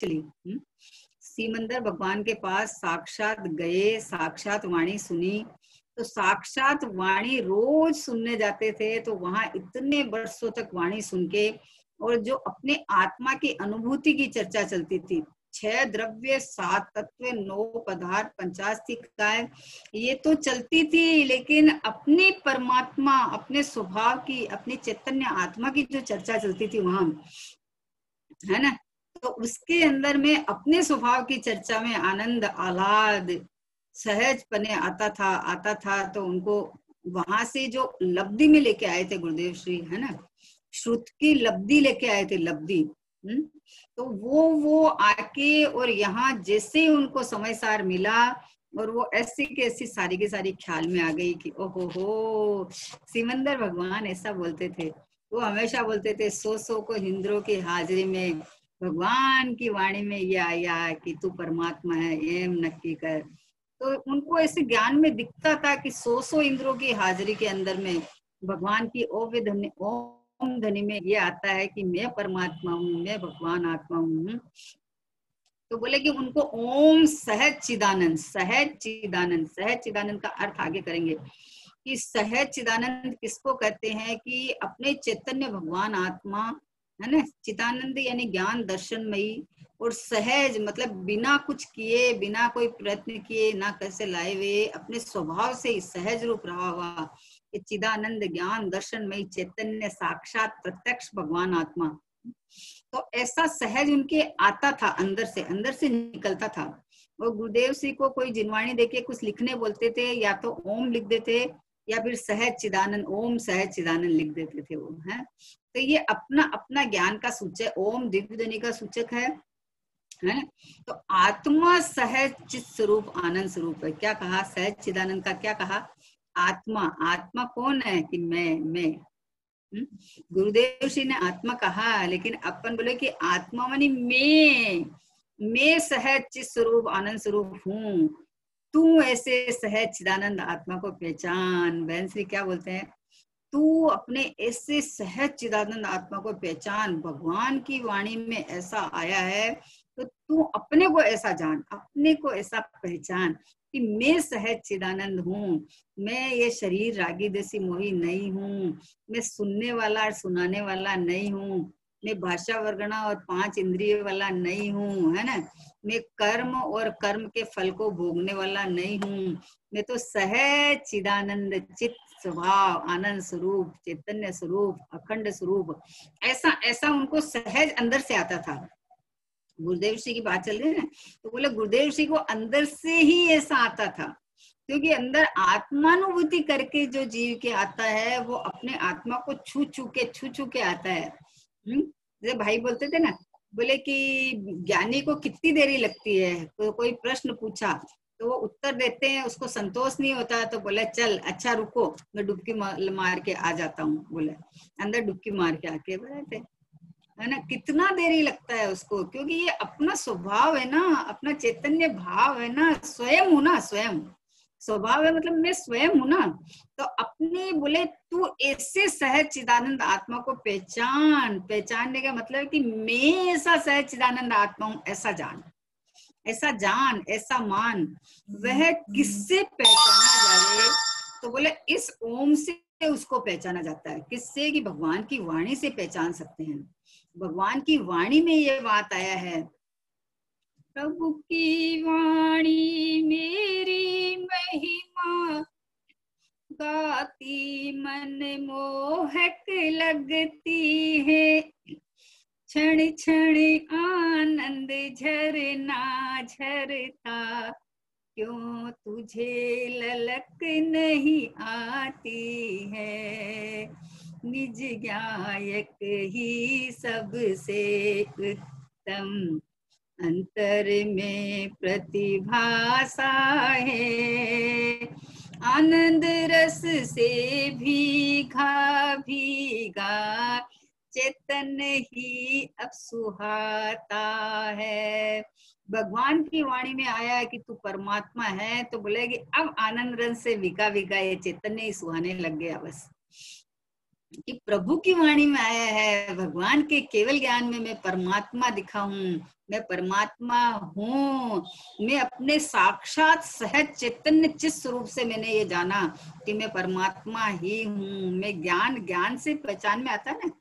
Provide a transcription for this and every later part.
Actually Simandhar भगवान के पास साक्षात गए, साक्षात वाणी सुनी, तो साक्षात वाणी रोज सुनने जाते थे। तो वहां इतने वर्षों तक वाणी सुन के, और जो अपने आत्मा की अनुभूति की चर्चा चलती थी, 6 द्रव्य 7 तत्व 9 पदार्थ 85 काय, ये तो चलती थी, लेकिन अपनी परमात्मा, अपने स्वभाव की, अपनी चैतन्य आत्मा की जो चर्चा चलती थी वहां, है ना, तो उसके अंदर में अपने स्वभाव की चर्चा में आनंद आह्लाद सहज पने आता था। तो उनको वहां से जो लब्धि में लेके आए थे गुरुदेव श्री, है ना, श्रुत की लब्धि लेके आए थे, लब्धि। तो वो आके और यहाँ जैसे उनको समय सार मिला, और वो ऐसी की ऐसी सारी की सारी ख्याल में आ गई कि ओहो हो, सिमंदर भगवान ऐसा बोलते थे। वो हमेशा बोलते थे, सौ को हिंद्रों की हाजिरी में भगवान की वाणी में ये आया कि तू परमात्मा है, एम नक्की कर। तो उनको ऐसे ज्ञान में दिखता था कि 100 इंद्रों की हाजिरी के अंदर में भगवान की ओम ध्वनि में ये आता है कि मैं परमात्मा हूँ, मैं भगवान आत्मा हूँ। तो बोले कि उनको ओम सहज चिदानंद, सहज चिदानंद, सहज चिदानंद का अर्थ आगे करेंगे कि सहज चिदानंद किसको कहते हैं, कि अपने चैतन्य भगवान आत्मा, है ना, चिदानंद यानी ज्ञान दर्शनमयी, और सहज मतलब बिना कुछ किए, बिना कोई प्रयत्न किए, ना कैसे लाए हुए, अपने स्वभाव से ही सहज रूप रहा हुआ चिदानंद ज्ञान दर्शनमयी चैतन्य साक्षात प्रत्यक्ष भगवान आत्मा। तो ऐसा सहज उनके आता था, अंदर से निकलता था। और गुरुदेव श्री को कोई जिनवाणी देके कुछ लिखने बोलते थे, या तो ओम लिख देते, या फिर सहज चिदानंद, ओम सहज चिदानंद लिख देते थे वो, है। तो ये अपना अपना ज्ञान का सूचक, ओम दिव्य ध्वनि का सूचक है। तो आत्मा सहज चित स्वरूप आनंद स्वरूप है। क्या कहा, सहज चिदानंद का क्या कहा, आत्मा। आत्मा कौन है, कि मैं। गुरुदेव श्री ने आत्मा कहा, लेकिन अपन बोले कि आत्मा मानी मैं सहज चित स्वरूप आनंद स्वरूप हूँ। तू ऐसे सहज चिदानंद आत्मा को पहचान। बहन श्री क्या बोलते हैं, तू अपने ऐसे सहज चिदानंद आत्मा को पहचान। भगवान की वाणी में ऐसा आया है, तो तू अपने को ऐसा जान, अपने को ऐसा पहचान कि मैं सहज चिदानंद हूँ। मैं ये शरीर रागी देसी मोही नहीं हूँ। मैं सुनने वाला और सुनाने वाला नहीं हूँ। मैं भाषा वर्गणा और 5 इंद्रिय वाला नहीं हूँ, है ना। मैं कर्म और कर्म के फल को भोगने वाला नहीं हूँ। मैं तो सहज चिदानंद चित स्वभाव आनंद स्वरूप चैतन्य स्वरूप अखंड स्वरूप, ऐसा उनको सहज अंदर से आता था। गुरुदेव श्री की बात चल रही है ना, तो बोले गुरुदेव श्री को अंदर से ही ऐसा आता था, क्योंकि अंदर आत्मानुभूति करके जो जीव के आता है, वो अपने आत्मा को छू छू के आता है। जैसे भाई बोलते थे ना, बोले कि ज्ञानी को कितनी देरी लगती है, तो कोई प्रश्न पूछा तो वो उत्तर देते हैं, उसको संतोष नहीं होता, तो बोले चल अच्छा रुको, मैं डुबकी मार के आ जाता हूँ। बोले अंदर डुबकी मार के आके बोले, है ना, कितना देरी लगता है उसको, क्योंकि ये अपना स्वभाव है ना, अपना चैतन्य भाव है ना, स्वयं हूं ना, स्वयं स्वभाव है, मतलब मैं स्वयं हूं ना। तो अपने बोले तू ऐसे सहज चिदानंद आत्मा को पहचानने का मतलब है कि मैं ऐसा सहज चिदानंद आत्मा हूं, ऐसा जान, ऐसा मान। वह किससे पहचाना जाए, तो बोले इस ओम से उसको पहचाना जाता है। किससे, कि भगवान की वाणी से पहचान सकते हैं। भगवान की वाणी में ये बात आया है, प्रभु की वाणी मेरी महिमा गाती मन मोहक लगती है, क्षण क्षण आनंद झरना झरता, क्यों तुझे ललक नहीं आती है, निज गायक ही सबसे उत्तम, अंतर में प्रतिभासा है, आनंद रस से भीगा चेतन ही अब सुहाता है। भगवान की वाणी में आया है कि तू परमात्मा है, तो बोले कि अब आनंद रस से भीगा ये चैतन्य ही सुहाने लग गया बस। कि प्रभु की वाणी में आया है, भगवान के केवल ज्ञान में मैं परमात्मा दिखा हूँ, मैं परमात्मा हूँ, मैं अपने साक्षात सहज चैतन्य चित स्वरूप से मैंने ये जाना कि मैं परमात्मा ही हूँ। मैं ज्ञान से पहचान में आता है ना,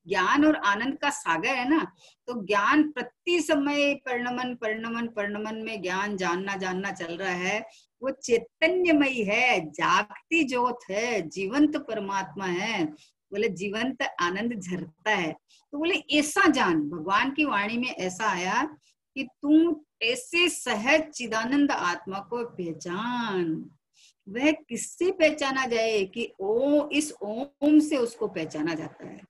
ज्ञान और आनंद का सागर है ना, तो ज्ञान प्रति समय परिणमन परिणमन परिणमन में ज्ञान जानना जानना चल रहा है। वो चैतन्यमयी है, जागती ज्योत है, जीवंत परमात्मा है। बोले जीवंत आनंद झरता है। तो बोले ऐसा जान, भगवान की वाणी में ऐसा आया कि तू ऐसे सहज चिदानंद आत्मा को पहचान। वह किससे पहचाना जाए कि ओ इस ओम से उसको पहचाना जाता है।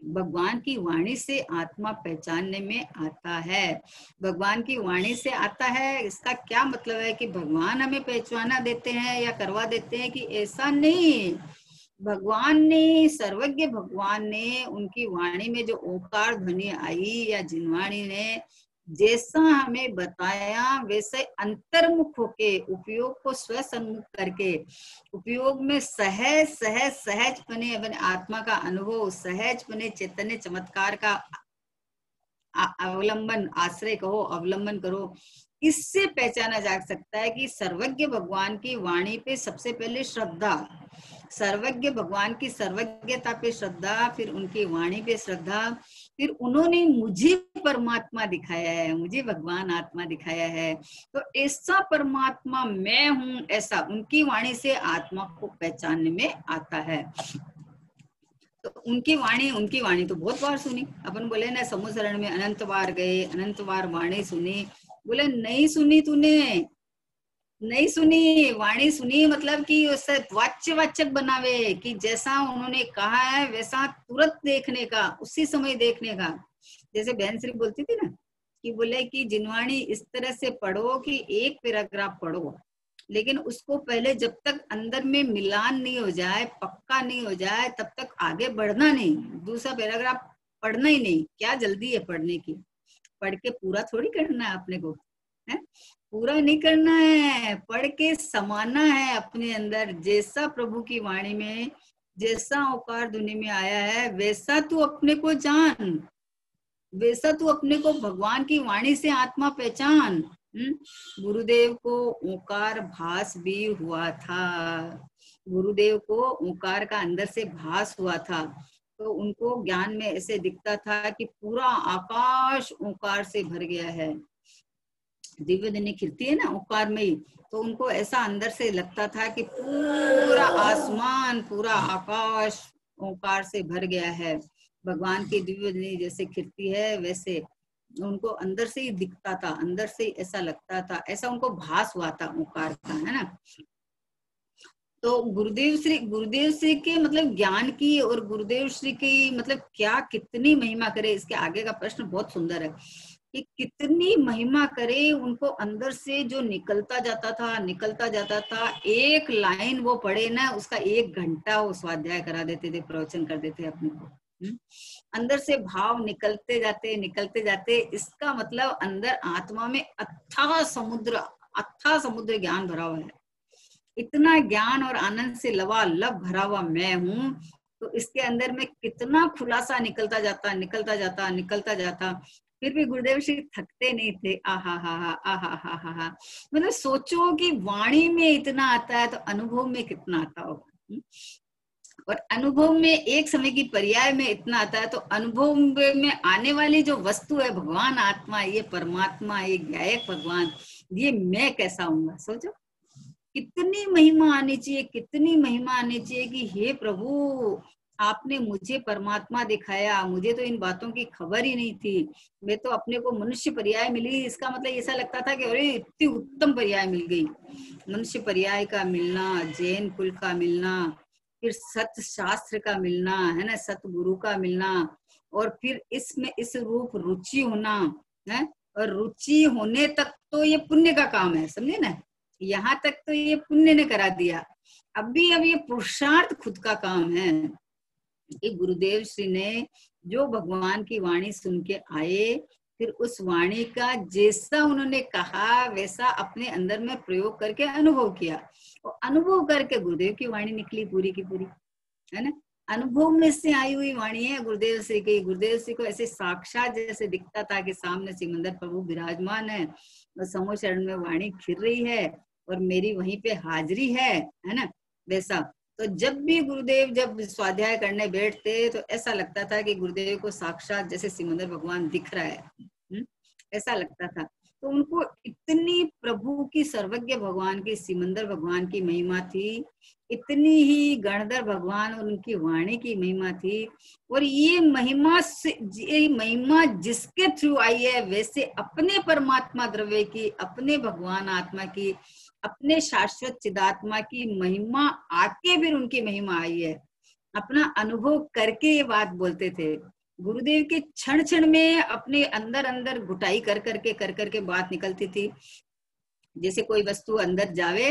भगवान की वाणी से आत्मा पहचानने में आता है। भगवान की वाणी से आता है, इसका क्या मतलब है कि भगवान हमें पहचाना देते हैं या करवा देते हैं, कि ऐसा नहीं। भगवान ने, सर्वज्ञ भगवान ने उनकी वाणी में जो ओंकार ध्वनि आई या जिनवाणी ने जैसा हमें बताया, वैसे अंतर्मुख होके उपयोग को स्वसन्मुख करके उपयोग में सहज सहज सहज बने अपने आत्मा का अनुभव, सहज बने चैतन्य चमत्कार का अवलंबन, आश्रय कहो, अवलंबन करो। इससे पहचाना जा सकता है कि सर्वज्ञ भगवान की वाणी पे सबसे पहले श्रद्धा, सर्वज्ञ भगवान की सर्वज्ञता पे श्रद्धा, फिर उनकी वाणी पे श्रद्धा, फिर उन्होंने मुझे परमात्मा दिखाया है, मुझे भगवान आत्मा दिखाया है, तो ऐसा परमात्मा मैं हूं, ऐसा उनकी वाणी से आत्मा को पहचानने में आता है। तो उनकी वाणी तो बहुत बार सुनी। अपन बोले ना समूह शरण में अनंत बार गए, अनंत बार वाणी सुनी। बोले नहीं सुनी तूने, नहीं सुनी वाणी, सुनी मतलब कि उससे वाच्यवाचक बनावे, कि जैसा उन्होंने कहा है वैसा तुरंत देखने का, उसी समय देखने का। जैसे बहन श्री बोलती थी ना कि बोले कि जिनवाणी इस तरह से पढ़ो कि एक पैराग्राफ पढ़ो, लेकिन उसको पहले जब तक अंदर में मिलान नहीं हो जाए, पक्का नहीं हो जाए, तब तक आगे बढ़ना नहीं। दूसरा पैराग्राफ पढ़ना ही नहीं। क्या जल्दी है पढ़ने की? पढ़ के पूरा थोड़ी करना है अपने को, है? पूरा नहीं करना है, पढ़ के समाना है अपने अंदर। जैसा प्रभु की वाणी में, जैसा औकार ध्वनि में आया है, वैसा तू अपने को जान, वैसा तू अपने को भगवान की वाणी से आत्मा पहचान। गुरुदेव को ओंकार भास भी हुआ था, गुरुदेव को ओंकार का अंदर से भास हुआ था, तो उनको ज्ञान में ऐसे दिखता था कि पूरा आकाश ओंकार से भर गया है। दिव्य दिनी खिलती है ना ओंकार में ही, तो उनको ऐसा अंदर से लगता था कि पूरा आसमान, पूरा आकाश ओंकार से भर गया है। भगवान की दिव्य दिनी जैसे खिलती है, वैसे उनको अंदर से ही दिखता था, अंदर से ही ऐसा लगता था, ऐसा उनको भास हुआ था ओंकार का, है ना। तो गुरुदेव श्री के मतलब ज्ञान की, और गुरुदेव श्री की मतलब क्या कितनी महिमा करे। इसके आगे का प्रश्न बहुत सुंदर है कि कितनी महिमा करे। उनको अंदर से जो निकलता जाता था, एक लाइन वो पढ़े ना, उसका 1 घंटा वो स्वाध्याय करा देते थे, प्रवचन कर देते अपने को। अंदर से भाव निकलते जाते। इसका मतलब अंदर आत्मा में अथाह समुद्र ज्ञान भरा हुआ है। इतना ज्ञान और आनंद से लबालब भरा हुआ मैं हूँ, तो इसके अंदर में कितना खुलासा निकलता जाता। फिर भी गुरुदेव श्री थकते नहीं थे। आहा। मतलब सोचो कि वाणी में इतना आता है तो अनुभव में कितना आता होगा। और अनुभव में एक समय की पर्याय में इतना आता है, तो अनुभव में आने वाली जो वस्तु है, भगवान आत्मा, ये परमात्मा, ये गायक भगवान, ये मैं कैसा हूँ। सोचो कितनी महिमा आनी चाहिए, कितनी महिमा आनी चाहिए कि हे प्रभु, आपने मुझे परमात्मा दिखाया, मुझे तो इन बातों की खबर ही नहीं थी। मैं तो अपने को मनुष्य पर्याय मिली, इसका मतलब ऐसा लगता था कि अरे इतनी उत्तम पर्याय मिल गई। मनुष्य पर्याय का मिलना, जैन कुल का मिलना, फिर सत्य शास्त्र का मिलना, है ना, सतगुरु का मिलना, और फिर इसमें इस रूप रुचि होना है। और रुचि होने तक तो ये पुण्य का काम है, समझे ना। यहाँ तक तो ये पुण्य ने करा दिया। अब ये पुरुषार्थ खुद का काम है कि गुरुदेव श्री ने जो भगवान की वाणी सुन के आए, फिर उस वाणी का जैसा उन्होंने कहा वैसा अपने अंदर में प्रयोग करके अनुभव किया, और अनुभव करके गुरुदेव की वाणी निकली पूरी की पूरी, है ना। अनुभव में से आई हुई वाणी है गुरुदेव श्री की। गुरुदेव श्री को ऐसे साक्षात जैसे दिखता था कि सामने सिमंदर प्रभु विराजमान है और समूह चरण में वाणी खिर रही है और मेरी वहीं पे हाजिरी है ना, वैसा। तो जब भी गुरुदेव जब स्वाध्याय करने बैठते तो ऐसा लगता था कि गुरुदेव को साक्षात जैसे सिमंदर भगवान दिख रहा है, ऐसा लगता था। तो उनको इतनी प्रभु की, सर्वज्ञ भगवान की, सिमंदर भगवान की महिमा थी, इतनी ही गणधर भगवान और उनकी वाणी की महिमा थी। और ये महिमा जिसके थ्रू आई है, वैसे अपने परमात्मा द्रव्य की, अपने भगवान आत्मा की, अपने शाश्वत चिदात्मा की महिमा आके फिर उनकी महिमा आई है। अपना अनुभव करके ये बात बोलते थे गुरुदेव के। क्षण क्षण में अपने अंदर अंदर घुटाई कर करके बात निकलती थी। जैसे कोई वस्तु अंदर जावे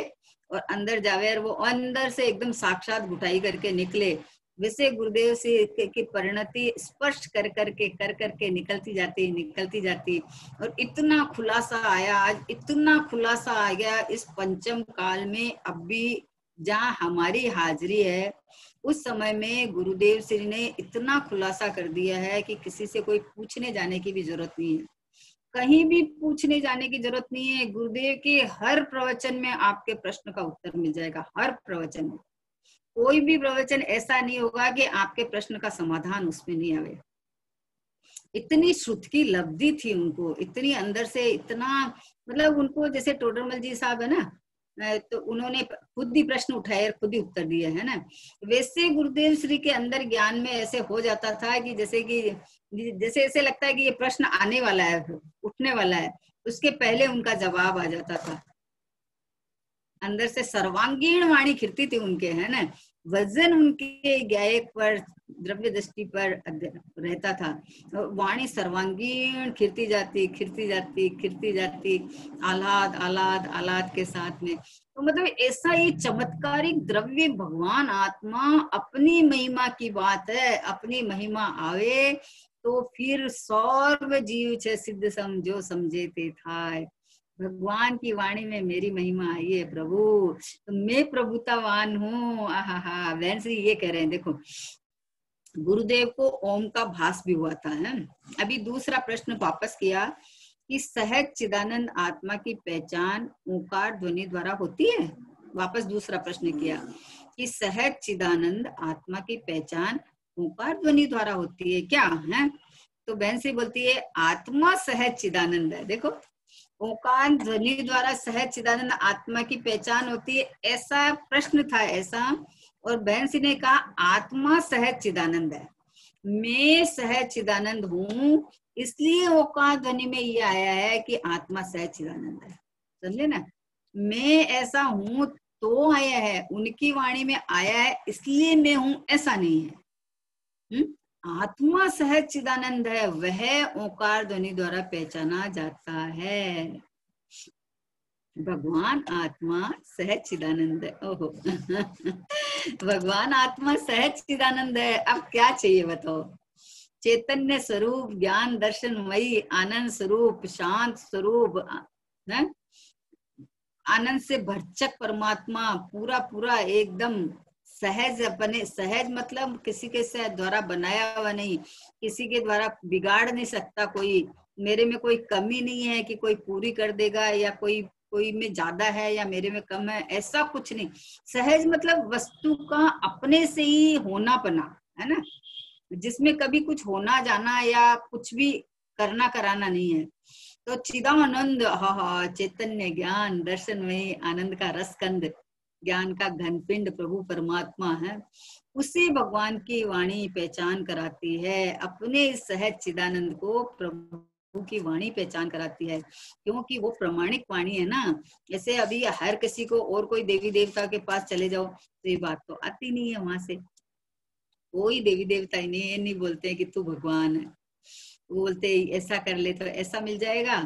और वो अंदर से एकदम साक्षात घुटाई करके निकले, वैसे गुरुदेव से की परिणति स्पर्श कर करके निकलती जाती। और इतना खुलासा आया, आज इतना खुलासा आ गया इस पंचम काल में। अब भी जहाँ हमारी हाजिरी है, उस समय में गुरुदेव श्री ने इतना खुलासा कर दिया है कि किसी से कोई पूछने जाने की भी जरूरत नहीं है, कहीं भी पूछने जाने की जरूरत नहीं है। गुरुदेव के हर प्रवचन में आपके प्रश्न का उत्तर मिल जाएगा। हर प्रवचन में कोई भी प्रवचन ऐसा नहीं होगा कि आपके प्रश्न का समाधान उसमें नहीं आवे। इतनी श्रुत की लब्धि थी उनको, इतनी अंदर से, इतना मतलब उनको, जैसे टोडरमल जी साहब है ना, तो उन्होंने खुद ही प्रश्न उठाए और खुद ही उत्तर दिए है ना, वैसे गुरुदेव श्री के अंदर ज्ञान में ऐसे हो जाता था कि जैसे ऐसे लगता है कि ये प्रश्न आने वाला है, उठने वाला है, उसके पहले उनका जवाब आ जाता था। अंदर से सर्वांगीण वाणी खिरती थी उनके, है ना। वजन उनके गायक पर, द्रव्य दृष्टि पर रहता था। वाणी सर्वांगीण खिरती जाती, आह्लाद के साथ में। तो मतलब ऐसा ये चमत्कारिक द्रव्य भगवान आत्मा अपनी महिमा की बात है। अपनी महिमा आवे तो फिर सर्व जीव छे सिद्ध समझो समझे ते थाय। भगवान की वाणी में मेरी महिमा आई है प्रभु, तो मैं प्रभुतावान हूँ। आहा, वैन श्री ये कह रहे हैं, देखो गुरुदेव को ओम का भास भी हुआ था है। अभी दूसरा प्रश्न वापस किया कि सहज चिदानंद आत्मा की पहचान ओंकार ध्वनि द्वारा होती है। वापस दूसरा प्रश्न किया कि सहज चिदानंद आत्मा की पहचान ओंकार ध्वनि द्वारा होती है क्या है। तो बहन से बोलती है आत्मा सहज चिदानंद है। देखो, ओंकार ध्वनि द्वारा सहज चिदानंद आत्मा की पहचान होती है, ऐसा प्रश्न था ऐसा। और बहन सिंह ने कहा आत्मा सहज चिदानंद है, मैं सहज चिदानंद हूँ, इसलिए ओंकार ध्वनि में ये आया है कि आत्मा सहज चिदानंद है। समझे ना, मैं ऐसा हूँ तो आया है, उनकी वाणी में आया है इसलिए मैं हूँ, ऐसा नहीं है। आत्मा सहज चिदानंद है, वह ओंकार ध्वनि द्वारा पहचाना जाता है। भगवान आत्मा सहज चिदानंद है। ओहो भगवान आत्मा सहज चिदानंद है। अब क्या चाहिए बताओ। चैतन्य स्वरूप, ज्ञान दर्शनमयी, आनंद स्वरूप, शांत स्वरूप, आनंद से भरचक परमात्मा, पूरा एकदम सहज। अपने सहज मतलब किसी के द्वारा बनाया हुआ नहीं, किसी के द्वारा बिगाड़ नहीं सकता कोई। मेरे में कोई कमी नहीं है कि कोई पूरी कर देगा, या कोई में ज्यादा है या मेरे में कम है, ऐसा कुछ नहीं। सहज मतलब वस्तु का अपने से ही होना पना, है ना, जिसमें कभी कुछ होना जाना या कुछ भी करना कराना नहीं है। तो चिदानंद, चैतन्य, ज्ञान दर्शन में आनंद का रसकंद, ज्ञान का घनपिंड प्रभु परमात्मा है। उसी भगवान की वाणी पहचान कराती है। अपने इस सहज चिदानंद को प्रभु की वाणी पहचान कराती है, क्योंकि वो प्रमाणिक वाणी है ना। जैसे अभी हर किसी को और कोई देवी देवता के पास चले जाओ तो ये बात तो आती नहीं है। वहां से कोई देवी देवता ही नहीं बोलते कि तू भगवान है। वो बोलते ऐसा कर ले तो ऐसा मिल जाएगा,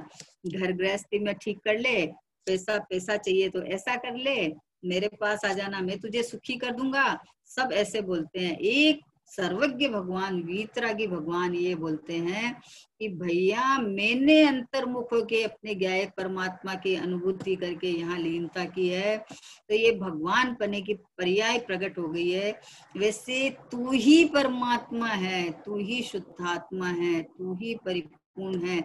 घर गृहस्थी में ठीक कर ले, पैसा चाहिए तो ऐसा कर ले, मेरे पास आ जाना, मैं तुझे सुखी कर दूंगा। सब ऐसे बोलते हैं। एक सर्वज्ञ भगवान, वीतरागी भगवान ये बोलते हैं कि भैया मैंने अंतर्मुख होके अपने ज्ञायक परमात्मा की अनुभूति करके यहाँ लीनता की है, तो ये भगवान पने की पर्याय प्रकट हो गई है। वैसे तू ही परमात्मा है, तू ही शुद्धात्मा है, तू ही परिपूर्ण है,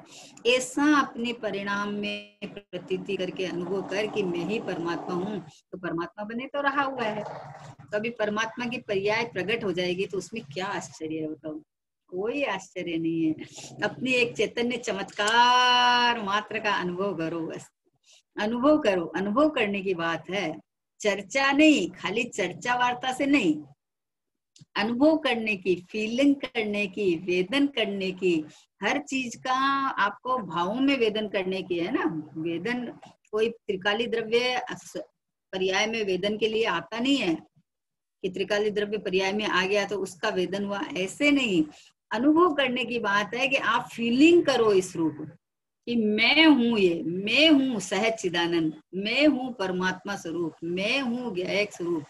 ऐसा अपने परिणाम में प्रतीति करके अनुभव कर कि मैं ही परमात्मा हूँ, तो परमात्मा बने तो रहा हुआ है। तो अभी परमात्मा की पर्याय प्रकट हो जाएगी तो उसमें क्या आश्चर्य है बताओ? कोई आश्चर्य नहीं है। अपनी एक चैतन्य चमत्कार मात्र का अनुभव करो, बस अनुभव करो। अनुभव करने की बात है, चर्चा नहीं, खाली चर्चा वार्ता से नहीं, अनुभव करने की, फीलिंग करने की, वेदन करने की, हर चीज का आपको भावों में वेदन करने की है ना। वेदन कोई त्रिकाली द्रव्य पर्याय में वेदन के लिए आता नहीं है कि त्रिकाली द्रव्य पर्याय में आ गया तो उसका वेदन हुआ, ऐसे नहीं। अनुभव करने की बात है कि आप फीलिंग करो इस रूप कि मैं हूं, ये मैं हूं सहज चिदानंद, मैं हूं परमात्मा स्वरूप, मैं हूं ज्ञायक स्वरूप,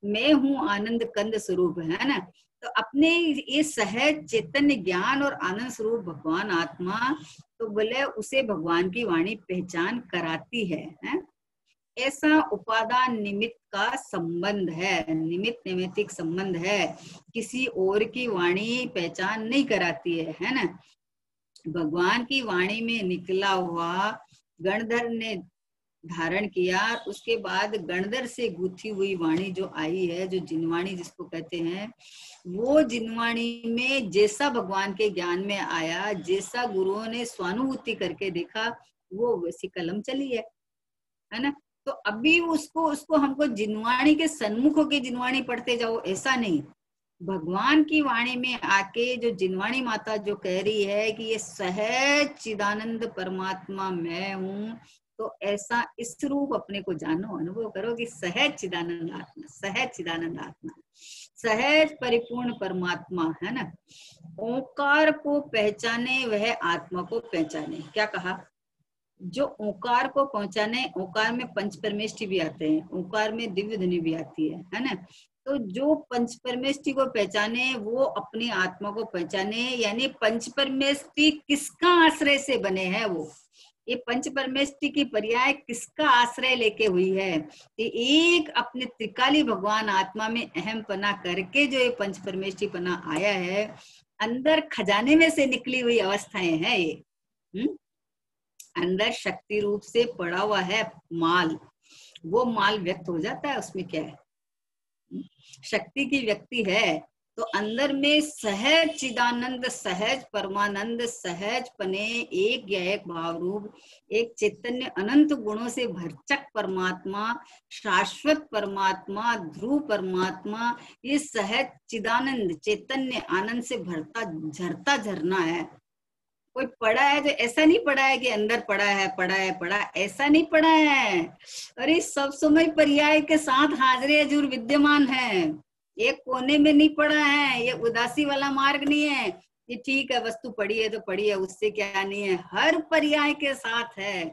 मैं हूं आनंद कंद स्वरूप, है ना। तो अपने ये सहज चैतन्य ज्ञान और आनंद स्वरूप भगवान आत्मा, तो बोले उसे भगवान की वाणी पहचान कराती है? ऐसा उपादान निमित्त का संबंध है, निमित्त नैमित्तिक संबंध है, किसी और की वाणी पहचान नहीं कराती है ना। भगवान की वाणी में निकला हुआ गणधर ने धारण किया, उसके बाद गणधर से गुथी हुई वाणी जो आई है, जो जिनवाणी जिसको कहते हैं, वो जिनवाणी में जैसा भगवान के ज्ञान में आया, जैसा गुरुओं ने स्वानुभूति करके देखा, वो वैसी कलम चली है ना। तो अभी उसको उसको हमको जिनवाणी के सन्मुख होके जिनवाणी पढ़ते जाओ, ऐसा नहीं। भगवान की वाणी में आके जो जिनवाणी माता जो कह रही है कि ये सहज चिदानंद परमात्मा मैं हूँ, तो ऐसा इस रूप अपने को जानो, अनुभव करो कि सहज चिदानंद आत्मा, सहज चिदानंद आत्मा, सहज परिपूर्ण परमात्मा, है ना। ओंकार को पहचाने वह आत्मा को पहचाने, क्या कहा? जो ओंकार को पहुंचाने, ओंकार में पंच परमेष्टि भी आते हैं, ओंकार में दिव्य ध्वनि भी आती है ना। तो जो पंच परमेष्टि को पहचाने वो अपनी आत्मा को पहचाने, यानी पंच परमेष्टि किसका आश्रय से बने हैं वो, ये पंच परमेष्टि की पर्याय किसका आश्रय लेके हुई है, कि एक अपने त्रिकाली भगवान आत्मा में अहम पना करके जो ये पंच परमेष्टि पना आया है, अंदर खजाने में से निकली हुई अवस्थाएं हैं ये। अंदर शक्ति रूप से पड़ा हुआ है माल, वो माल व्यक्त हो जाता है, उसमें क्या है, शक्ति की व्यक्ति है। तो अंदर में सहज चिदानंद, सहज परमानंद, सहज पने, एक ज्ञायक भाव रूप, एक चैतन्य अनंत गुणों से भरचक परमात्मा, शाश्वत परमात्मा, ध्रुव परमात्मा, ये सहज चिदानंद चैतन्य आनंद से भरता झरता झरना है। कोई पढ़ा है जो ऐसा नहीं पढ़ा है कि अंदर पढ़ा है, ऐसा नहीं पढ़ा है। अरे सब समय पर्याय के साथ हाजरे हजूर विद्यमान है, एक कोने में नहीं पढ़ा है, ये उदासी वाला मार्ग नहीं है कि ठीक है वस्तु पढ़ी है तो पढ़ी है, उससे क्या नहीं है, हर पर्याय के साथ है,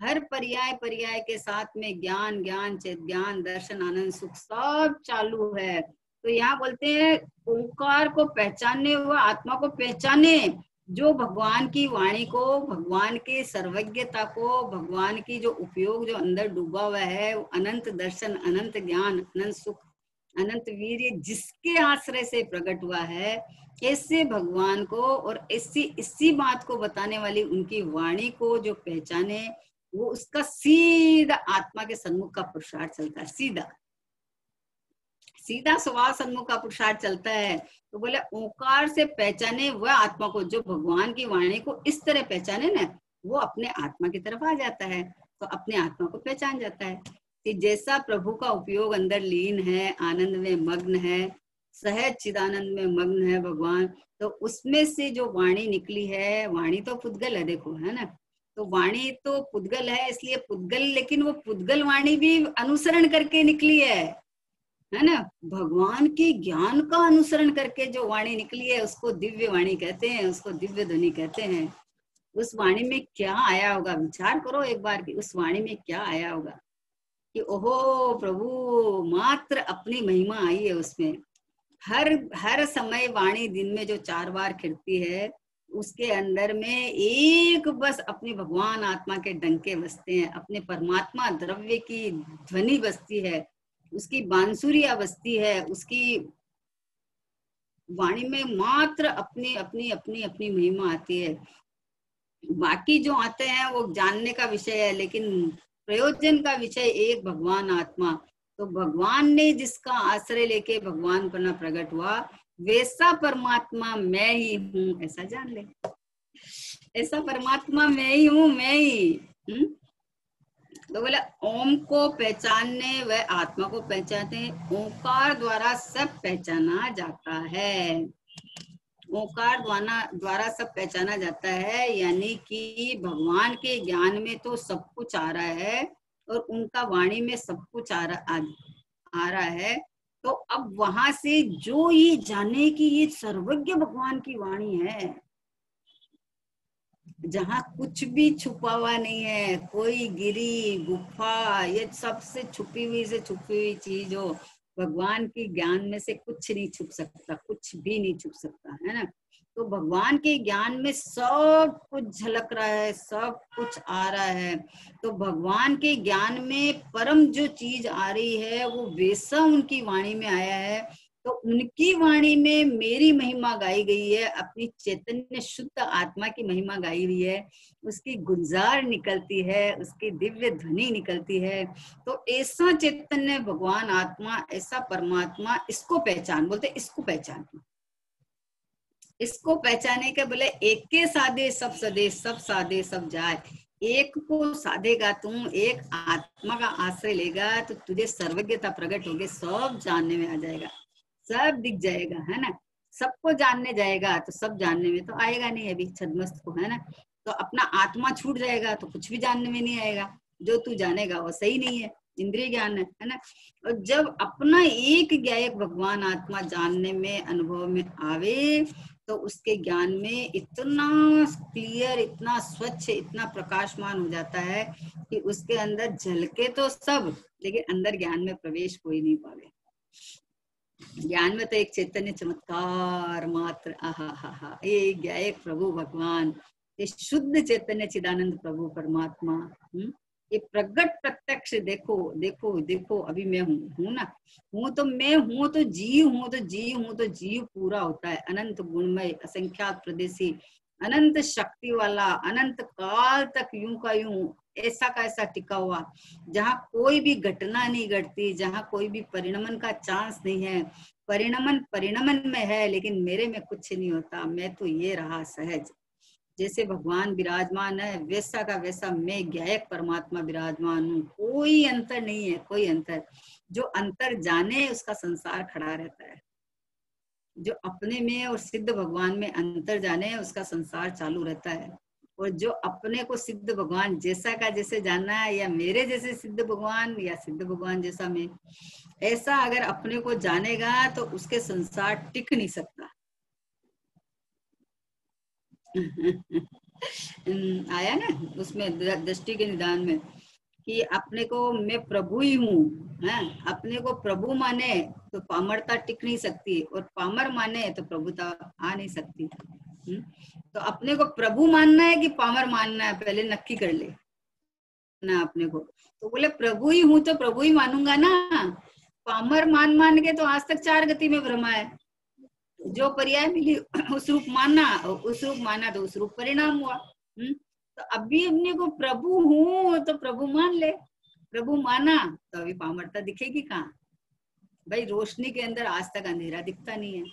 हर पर्याय के साथ में ज्ञान, ज्ञान चेत ज्ञान, दर्शन, आनंद, सुख सब चालू है। तो यहाँ बोलते हैं ओंकार को पहचानने हुआ आत्मा को पहचाने, जो भगवान की वाणी को, भगवान के सर्वज्ञता को, भगवान की जो उपयोग जो अंदर डूबा हुआ है, अनंत दर्शन, अनंत ज्ञान, अनंत सुख, अनंत वीर्य जिसके आश्रय से प्रकट हुआ है, ऐसे भगवान को और इसी बात को बताने वाली उनकी वाणी को जो पहचाने, वो उसका सीधा आत्मा के सन्मुख का पुरुषार्थ चलता है, सीधा स्वभाव सन्मुख का पुरुषार्थ चलता है। तो बोले ओंकार से पहचाने वह आत्मा को, जो भगवान की वाणी को इस तरह पहचाने ना, वो अपने आत्मा की तरफ आ जाता है, तो अपने आत्मा को पहचान जाता है कि जैसा प्रभु का उपयोग अंदर लीन है, आनंद में मग्न है, सहज चिदानंद में मग्न है भगवान, तो उसमें से जो वाणी निकली है, वाणी तो पुद्गल है, देखो है ना। तो वाणी तो पुद्गल है, इसलिए पुद्गल, लेकिन वो पुद्गल वाणी भी अनुसरण करके निकली है ना। भगवान की ज्ञान का अनुसरण करके जो वाणी निकली है उसको दिव्य वाणी कहते हैं, उसको दिव्य ध्वनि कहते हैं। उस वाणी में क्या आया होगा, विचार करो एक बार कि उस वाणी में क्या आया होगा कि ओहो प्रभु, मात्र अपनी महिमा आई है उसमें, हर हर समय वाणी दिन में जो 4 बार खिड़ती है, उसके अंदर में एक बस अपने भगवान आत्मा के डंके बजते हैं, अपने परमात्मा द्रव्य की ध्वनि बजती है, उसकी बांसुरिया बजती है, उसकी वाणी में मात्र अपनी अपनी अपनी अपनी महिमा आती है। बाकी जो आते हैं वो जानने का विषय है, लेकिन प्रयोजन का विषय एक भगवान आत्मा। तो भगवान ने जिसका आश्रय लेके भगवान बना प्रकट हुआ, वैसा परमात्मा मैं ही हूँ, ऐसा जान ले। ऐसा परमात्मा मैं ही हूँ, मैं ही। तो बोले ओम को पहचानने व आत्मा को पहचानते, ओंकार द्वारा सब पहचाना जाता है। ओंकार द्वारा सब पहचाना जाता है, यानी कि भगवान के ज्ञान में तो सब कुछ आ रहा है और उनका वाणी में सब कुछ आ रहा है। तो अब वहां से जो ये जाने की ये सर्वज्ञ भगवान की वाणी है, जहाँ कुछ भी छुपा हुआ नहीं है, कोई गिरी गुफा, ये सबसे छुपी हुई से छुपी हुई चीज हो, भगवान के ज्ञान में से कुछ नहीं छुप सकता, कुछ भी नहीं छुप सकता, है ना। तो भगवान के ज्ञान में सब कुछ झलक रहा है, सब कुछ आ रहा है। तो भगवान के ज्ञान में परम जो चीज आ रही है वो वैसा उनकी वाणी में आया है। तो उनकी वाणी में मेरी महिमा गाई गई है, अपनी चैतन्य शुद्ध आत्मा की महिमा गाई हुई है, उसकी गुंजार निकलती है, उसकी दिव्य ध्वनि निकलती है। तो ऐसा चैतन्य भगवान आत्मा, ऐसा परमात्मा, इसको पहचान बोलते, इसको पहचान। इसको पहचाने के बोले एक के साधे सब सदे, सब साधे सब जाए। एक को साधेगा तुम, एक आत्मा का आश्रय लेगा तो तुझे सर्वज्ञता प्रकट होगी, सब जानने में आ जाएगा, सब दिख जाएगा, है ना। सबको जानने जाएगा तो सब जानने में तो आएगा नहीं अभी छद्मस्त को, है ना। तो अपना आत्मा छूट जाएगा तो कुछ भी जानने में नहीं आएगा, जो तू जानेगा वो सही नहीं है, इंद्रिय ज्ञान है ना। और जब अपना एक ज्ञायक भगवान आत्मा जानने में, अनुभव में आवे, तो उसके ज्ञान में इतना क्लियर, इतना स्वच्छ, इतना प्रकाशमान हो जाता है कि उसके अंदर झलके तो सब, लेकिन अंदर ज्ञान में प्रवेश कोई नहीं पावे। ज्ञान में तो एक चैतन्य चमत्कार मात्र, आहा हा हा, ये ज्ञायक प्रभु भगवान, ये शुद्ध चैतन्य चिदानंद प्रभु परमात्मा, ये प्रगट प्रत्यक्ष देखो देखो देखो, अभी मैं हूँ ना, हूँ तो मैं हूँ तो जीव हूँ, तो जीव हूँ तो जीव पूरा होता है, अनंत गुणमय, असंख्यात प्रदेशी, अनंत शक्ति वाला, अनंत काल तक यूं का यूं, ऐसा का ऐसा टिका हुआ, जहाँ कोई भी घटना नहीं घटती, जहाँ कोई भी परिणमन का चांस नहीं है। परिणमन में है, लेकिन मेरे में कुछ नहीं होता, मैं तो ये रहा सहज। जैसे भगवान विराजमान है, वैसा का वैसा मैं ज्ञायक परमात्मा विराजमान हूँ, कोई अंतर नहीं है, कोई अंतर। जो अंतर जाने उसका संसार खड़ा रहता है, जो अपने में और सिद्ध भगवान में अंतर जाने उसका संसार चालू रहता है। और जो अपने को सिद्ध भगवान जैसा का जैसे जानना है, या मेरे जैसे सिद्ध भगवान या सिद्ध भगवान जैसा मैं, ऐसा अगर अपने को जानेगा तो उसके संसार टिक नहीं सकता। आया ना उसमें दृष्टि के निदान में कि अपने को मैं प्रभु ही हूँ, है, अपने को प्रभु माने तो पामरता टिक नहीं सकती, और पामर माने तो प्रभुता आ नहीं सकती। तो अपने को प्रभु मानना है कि पामर मानना है, पहले नक्की कर ले ना अपने को। तो बोले प्रभु ही हूँ तो प्रभु ही मानूंगा ना, पामर मान के तो आज तक 4 गति में भ्रमा है। जो पर्याय मिली उस रूप मानना, उस रूप माना तो उस रूप परिणाम हुआ। तो अभी अपने को प्रभु हूँ तो प्रभु मान ले, प्रभु माना तो अभी पामरता दिखेगी कहाँ भाई, रोशनी के अंदर आज तक अंधेरा दिखता नहीं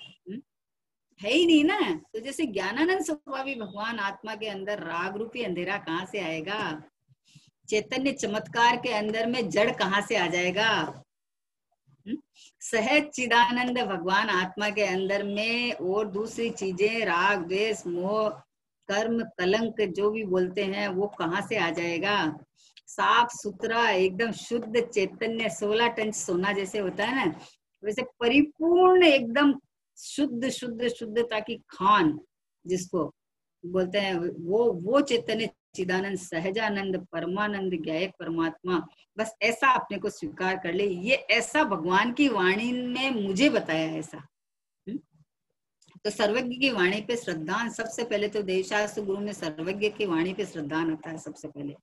है ही नहीं ना। तो जैसे ज्ञानानंद स्वभावी भगवान आत्मा के अंदर राग रूपी अंधेरा कहाँ से आएगा, चैतन्य चमत्कार के अंदर में जड़ कहाँ से आ जाएगा। सहज चिदानंद भगवान आत्मा के अंदर में और दूसरी चीजें, राग द्वेष मोह कर्म कलंक जो भी बोलते हैं, वो कहाँ से आ जाएगा। साफ सुथरा एकदम शुद्ध चैतन्य 16 टन सोना जैसे होता है ना, वैसे परिपूर्ण एकदम शुद्ध शुद्ध शुद्धता की खान जिसको बोलते हैं, वो चैतन्य चिदानंद सहजानंद परमानंद ज्ञायक परमात्मा, बस ऐसा अपने को स्वीकार कर ले। ये ऐसा भगवान की वाणी में मुझे बताया, ऐसा तो सर्वज्ञ की वाणी पे श्रद्धान, सबसे पहले तो देवशास्त्र गुरु में सर्वज्ञ की वाणी पे श्रद्धान आता है सबसे पहले,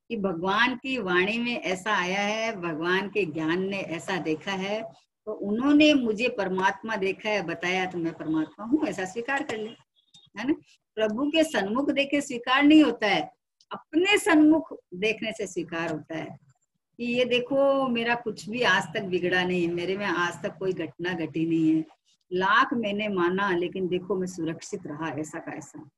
कि भगवान की वाणी में ऐसा आया है, भगवान के ज्ञान ने ऐसा देखा है, तो उन्होंने मुझे परमात्मा देखा है, बताया, तो मैं परमात्मा हूँ, ऐसा स्वीकार कर ले, है ना। प्रभु के सन्मुख देखे स्वीकार नहीं होता है, अपने सन्मुख देखने से स्वीकार होता है कि ये देखो मेरा कुछ भी आज तक बिगड़ा नहीं है, मेरे में आज तक कोई घटना घटी नहीं है, लाख मैंने माना लेकिन देखो मैं सुरक्षित रहा, ऐसा का ऐसा।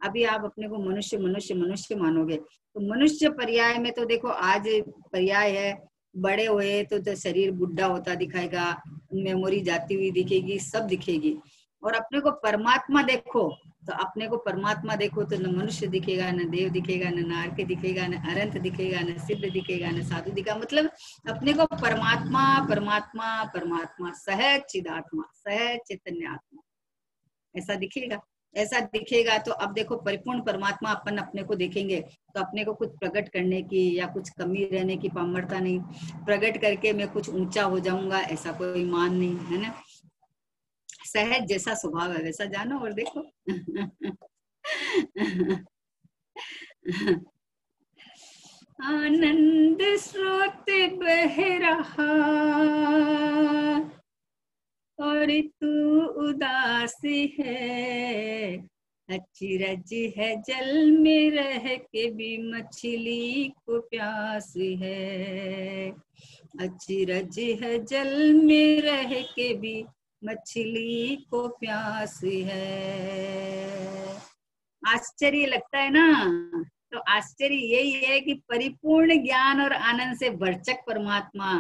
अभी आप अपने को मनुष्य मनुष्य मनुष्य मानोगे, तो मनुष्य पर्याय में तो देखो आज पर्याय है, बड़े हुए तो शरीर बुढ़ा होता दिखाएगा, मेमोरी जाती हुई दिखेगी, सब दिखेगी। और अपने को परमात्मा देखो, तो अपने को परमात्मा देखो तो न मनुष्य दिखेगा, न देव दिखेगा, न नारके दिखेगा, न अनंत दिखेगा, न सिद्ध दिखेगा, न साधु दिखेगा। मतलब अपने को परमात्मा परमात्मा परमात्मा सहज चिदात्मा, सहज चैतन्य आत्मा ऐसा दिखेगा। ऐसा दिखेगा तो अब देखो परिपूर्ण परमात्मा अपन अपने को देखेंगे, तो अपने को कुछ प्रकट करने की या कुछ कमी रहने की पामरता नहीं, प्रकट करके मैं कुछ ऊंचा हो जाऊंगा ऐसा कोई मान नहीं, है ना। सहज जैसा स्वभाव है वैसा जानो और देखो। आनंद स्रोत बह रहा और तू उदास है, अचरज है जल में रह के भी मछली को प्यास है, अचरज है जल में रह के भी मछली को प्यास है। आश्चर्य लगता है ना, तो आश्चर्य यही है कि परिपूर्ण ज्ञान और आनंद से भरचक परमात्मा,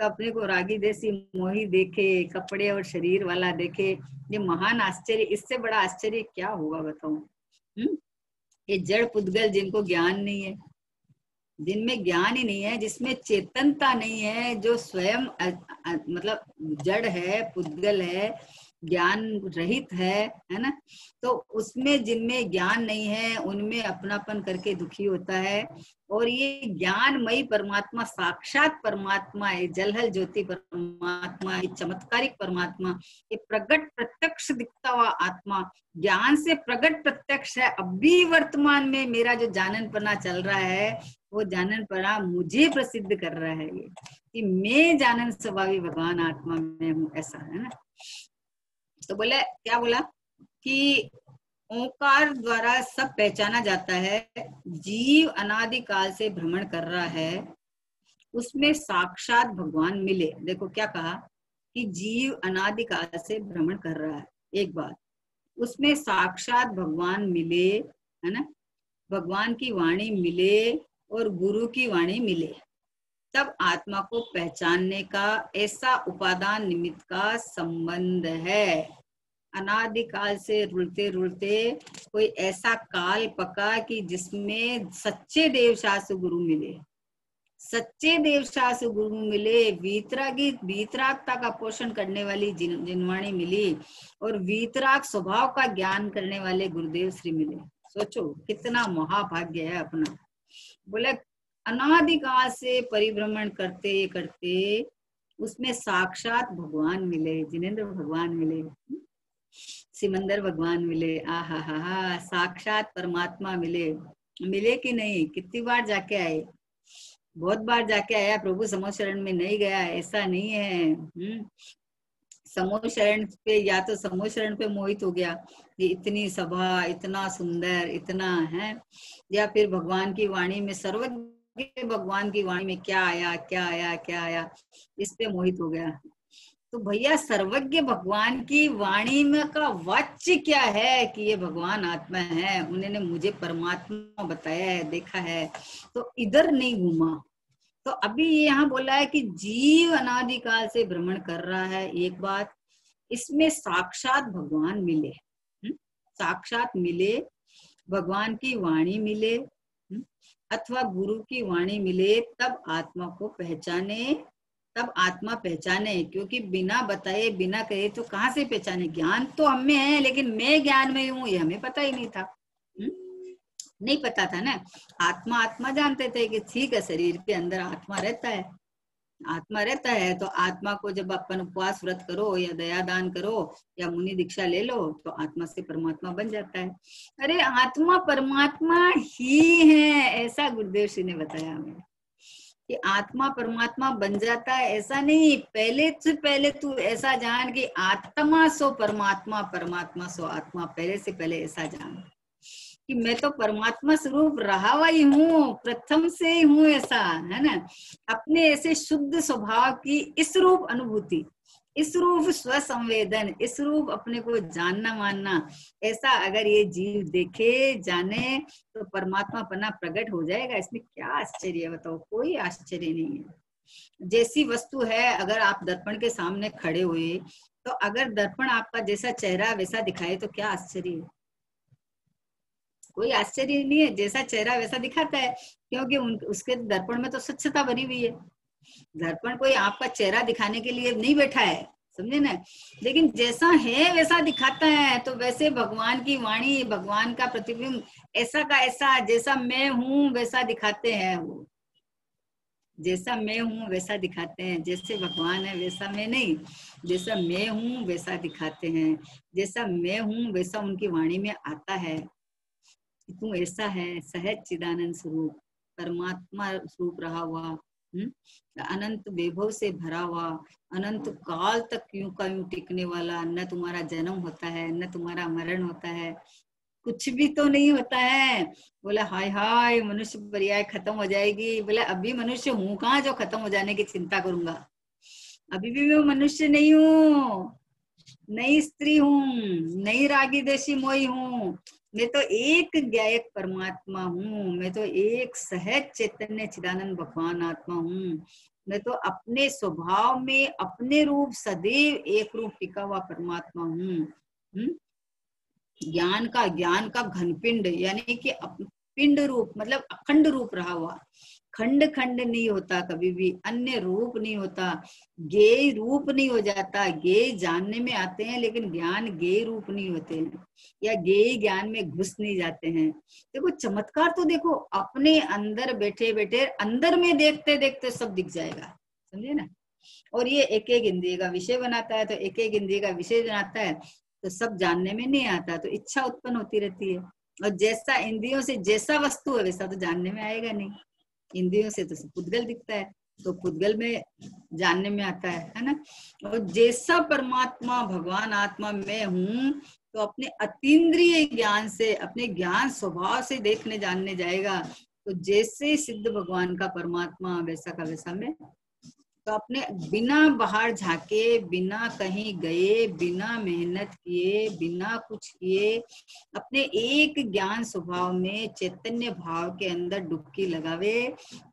तो अपने को रागी देसी मोही देखे, कपड़े और शरीर वाला देखे, ये महान आश्चर्य, इससे बड़ा आश्चर्य क्या होगा बताओ। ये जड़ पुद्गल जिनको ज्ञान नहीं है, जिनमें ज्ञान ही नहीं है, जिसमें चेतनता नहीं है, जो स्वयं मतलब जड़ है, पुद्गल है, ज्ञान रहित है ना, तो उसमें जिनमें ज्ञान नहीं है उनमें अपनापन करके दुखी होता है। और ये ज्ञानमयी परमात्मा साक्षात परमात्मा है, जलहल ज्योति परमात्मा, ये चमत्कारिक परमात्मा, ये प्रगट प्रत्यक्ष दिखता हुआ आत्मा, ज्ञान से प्रगट प्रत्यक्ष है। अभी वर्तमान में मेरा जो जाननपना चल रहा है वो जाननपना मुझे प्रसिद्ध कर रहा है ये कि मैं जानन स्वभावी भगवान आत्मा में हूँ, ऐसा है ना। तो बोले क्या बोला कि ओंकार द्वारा सब पहचाना जाता है, जीव अनादि काल से भ्रमण कर रहा है, उसमें साक्षात भगवान मिले। देखो क्या कहा कि जीव अनादि काल से भ्रमण कर रहा है, एक बात, उसमें साक्षात भगवान मिले, है ना, भगवान की वाणी मिले और गुरु की वाणी मिले, तब आत्मा को पहचानने का ऐसा उपादान निमित्त का संबंध है। अनादिकाल से रुलते रुलते कोई ऐसा काल पका कि जिसमें सच्चे देव शास्त्र गुरु मिले, सच्चे देव शास्त्र गुरु मिले, वीतरागता का पोषण करने वाली जिनवाणी मिली और वीतराग स्वभाव का ज्ञान करने वाले गुरुदेव श्री मिले। सोचो कितना महाभाग्य है अपना। बोले अनादिकाल से परिभ्रमण करते करते उसमें साक्षात भगवान मिले, जिनेंद्र भगवान मिले, सिमंदर भगवान मिले, आहा हा, साक्षात परमात्मा मिले। मिले कि नहीं, कितनी बार जाके आए, बहुत बार जाके आया, प्रभु समूह शरण में नहीं गया ऐसा नहीं है। समूह शरण पे या तो समूह शरण पे मोहित हो गया, ये इतनी सभा, इतना सुंदर, इतना है, या फिर भगवान की वाणी में, सर्वज्ञ भगवान की वाणी में क्या आया क्या आया क्या आया, इस पे मोहित हो गया। तो भैया सर्वज्ञ भगवान की वाणी में का वाच्य क्या है कि ये भगवान आत्मा है, उन्होंने मुझे परमात्मा बताया है, देखा है, तो इधर नहीं घूमा। तो अभी ये यहाँ बोला है कि जीव अनादिकाल से भ्रमण कर रहा है, एक बात, इसमें साक्षात भगवान मिले, साक्षात मिले, भगवान की वाणी मिले, अथवा गुरु की वाणी मिले, तब आत्मा को पहचाने, तब आत्मा पहचाने, क्योंकि बिना बताए बिना कहे तो कहाँ से पहचाने। ज्ञान तो हम में है लेकिन मैं ज्ञान में हूँ ये हमें पता ही नहीं था, नहीं पता था ना। आत्मा आत्मा जानते थे कि ठीक है शरीर के अंदर आत्मा रहता है, आत्मा रहता है, तो आत्मा को जब अपन उपवास व्रत करो या दया दान करो या मुनि दीक्षा ले लो तो आत्मा से परमात्मा बन जाता है। अरे आत्मा परमात्मा ही है, ऐसा गुरुदेव श्री ने बताया हमें कि आत्मा परमात्मा बन जाता है, ऐसा नहीं। पहले से पहले तू ऐसा जान कि आत्मा सो परमात्मा, परमात्मा सो आत्मा। पहले से पहले ऐसा जान कि मैं तो परमात्मा स्वरूप रहा हुआ ही हूँ, प्रथम से ही हूँ, ऐसा है ना। अपने ऐसे शुद्ध स्वभाव की इस रूप अनुभूति, इस रूप स्वसंवेदन, इस रूप अपने को जानना मानना, ऐसा अगर ये जीव देखे जाने तो परमात्मा पना प्रकट हो जाएगा। इसमें क्या आश्चर्य है बताओ? कोई आश्चर्य नहीं है। जैसी वस्तु है, अगर आप दर्पण के सामने खड़े हुए तो अगर दर्पण आपका जैसा चेहरा वैसा दिखाए तो क्या आश्चर्य है? कोई आश्चर्य नहीं है। जैसा चेहरा वैसा दिखाता है, क्योंकि उसके दर्पण में तो स्वच्छता भरी हुई है। दर्पण कोई आपका चेहरा दिखाने के लिए नहीं बैठा है, समझे ना। लेकिन जैसा है वैसा दिखाता है। तो वैसे भगवान की वाणी, भगवान का प्रतिबिंब ऐसा का ऐसा, जैसा मैं हूँ वैसा दिखाते हैं वो। जैसा मैं हूँ वैसा दिखाते हैं। जैसे भगवान है वैसा मैं नहीं, जैसा मैं हूँ वैसा दिखाते हैं। जैसा मैं हूँ वैसा उनकी वाणी में आता है। तू ऐसा है, सहज चिदानंद स्वरूप, परमात्मा स्वरूप रहा हुआ, अनंत वैभव से भरा हुआ, अनंत काल तक यूं का यूं टिकने वाला। न तुम्हारा जन्म होता है, न तुम्हारा मरण होता है, कुछ भी तो नहीं होता है। बोला हाय हाय मनुष्य पर्याय खत्म हो जाएगी। बोला अभी मनुष्य हूँ कहाँ जो खत्म हो जाने की चिंता करूंगा। अभी भी मैं मनुष्य नहीं हूँ, नई स्त्री हूँ, नई रागी देशी मोई हूँ। मैं तो एक ज्ञायक परमात्मा हूँ। मैं तो एक सहज चैतन्य चिदानंद भगवान आत्मा हूँ। मैं तो अपने स्वभाव में अपने रूप सदैव एक रूप टिका हुआ परमात्मा हूँ। ज्ञान का घनपिंड, यानी कि पिंड रूप मतलब अखंड रूप रहा हुआ। खंड खंड नहीं होता कभी भी, अन्य रूप नहीं होता, गेय रूप नहीं हो जाता। गेय जानने में आते हैं लेकिन ज्ञान गेय रूप नहीं होते हैं, या गेय ज्ञान में घुस नहीं जाते हैं। देखो चमत्कार तो देखो, अपने अंदर बैठे बैठे अंदर में देखते देखते सब दिख जाएगा, समझे ना। और ये एक एक इंद्रिय का विषय बनाता है, तो एक एक इंद्रिय का विषय बनाता है तो सब जानने में नहीं आता, तो इच्छा उत्पन्न होती रहती है। और जैसा इंद्रियों से जैसा वस्तु है वैसा तो जानने में आएगा नहीं। इंद्रियों से तो पुद्गल दिखता है, तो पुद्गल में जानने में आता है ना। और जैसा परमात्मा भगवान आत्मा मैं हूँ, तो अपने अतीन्द्रिय ज्ञान से, अपने ज्ञान स्वभाव से देखने जानने जाएगा। तो जैसे सिद्ध भगवान का परमात्मा वैसा का वैसा मैं। तो अपने बिना बाहर झाके, बिना कहीं गए, बिना मेहनत किए, बिना कुछ किए, अपने एक ज्ञान स्वभाव में चैतन्य भाव के अंदर डुबकी लगावे